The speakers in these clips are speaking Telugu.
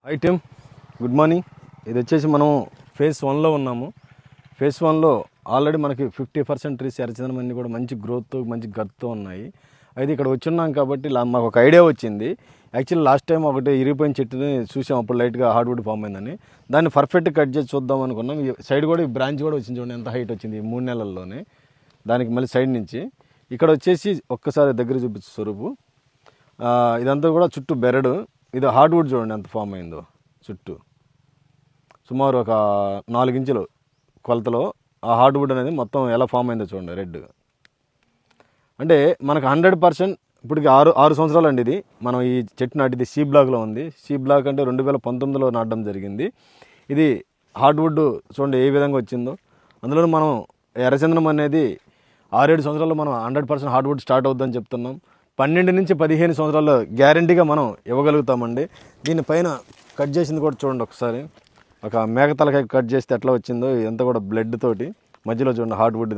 High team, good morning. ఇది వచ్చేసి మనం ఫేజ్ 1లో ఉన్నాము. ఫేజ్ 1లో ఆల్రెడీ మనకి 50% ట్రీస్ ఎర్రచందనం అన్నీ కూడా మంచి గ్రోత్, మంచి గర్త్తో ఉన్నాయి. అయితే ఇక్కడ వచ్చున్నాం కాబట్టి మాకు ఒక ఐడియా వచ్చింది. యాక్చువల్లీ లాస్ట్ టైం ఒకటి ఇరిగిపోయిన చెట్టుని చూసాం, అప్పుడు లైట్గా హార్డ్వుడ్ ఫామ్ అయిందని. దాన్ని పర్ఫెక్ట్ కట్ చేసి చూద్దాం అనుకున్నాం. ఈ సైడ్ కూడా ఈ బ్రాంచ్ కూడా వచ్చింది, చూడండి ఎంత హైట్ వచ్చింది ఈ 3 నెలల్లోనే. దానికి మళ్ళీ సైడ్ నుంచి ఇక్కడ వచ్చేసి ఒక్కసారి దగ్గర చూపించే స్వరూపు. ఇదంతా కూడా చుట్టూ బెరడు. ఇది హార్డ్వుడ్ చూడండి ఎంత ఫామ్ అయిందో. చుట్టూ సుమారు ఒక 4 ఇంచులు కొలతలో ఆ హార్డ్వుడ్ అనేది మొత్తం ఎలా ఫామ్ అయిందో చూడండి. రెడ్ అంటే మనకు 100% ఇప్పటికి 6 సంవత్సరాలు అండి. ఇది మనం ఈ చెట్టు నాటిది సి బ్లాక్లో ఉంది. సి బ్లాక్ అంటే 2019లో నాటడం జరిగింది. ఇది హార్డ్వుడ్ చూడండి ఏ విధంగా వచ్చిందో. అందులో మనం ఎర్రచందనం అనేది 6-7 సంవత్సరాల్లో మనం 100% హార్డ్వుడ్ స్టార్ట్ అవుద్దని చెప్తున్నాం. 12 నుంచి 15 సంవత్సరాల్లో గ్యారంటీగా మనం ఇవ్వగలుగుతామండి. దీనిపైన కట్ చేసింది కూడా చూడండి ఒకసారి. ఒక మేకతలకాయ కట్ చేస్తే ఎట్లా వచ్చిందో ఇదంతా కూడా బ్లడ్ తోటి. మధ్యలో చూడండి హార్డ్వుడ్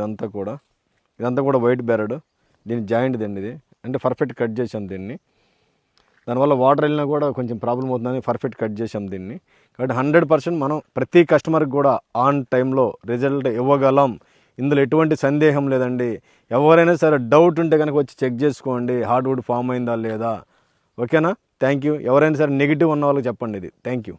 ఇదంతా కూడా వైట్ బెరడు. దీని జాయింట్ దండి ఇది. అంటే పర్ఫెక్ట్ కట్ చేసాం దీన్ని. దానివల్ల వాటర్ వెళ్ళినా కూడా కొంచెం ప్రాబ్లం అవుతుందని పర్ఫెక్ట్ కట్ చేసాం దీన్ని. కాబట్టి 100% మనం ప్రతి కస్టమర్కి కూడా ఆన్ టైంలో రిజల్ట్ ఇవ్వగలం. ఇందులో ఎటువంటి సందేహం లేదండి. ఎవరైనా సరే డౌట్ ఉంటే కనుక వచ్చి చెక్ చేసుకోండి, హార్డ్వుడ్ ఫామ్ అయిందా లేదా. ఓకేనా? Thank you. ఎవరైనా సరే నెగిటివ్ ఉన్న వాళ్ళకి చెప్పండి ఇది. Thank you.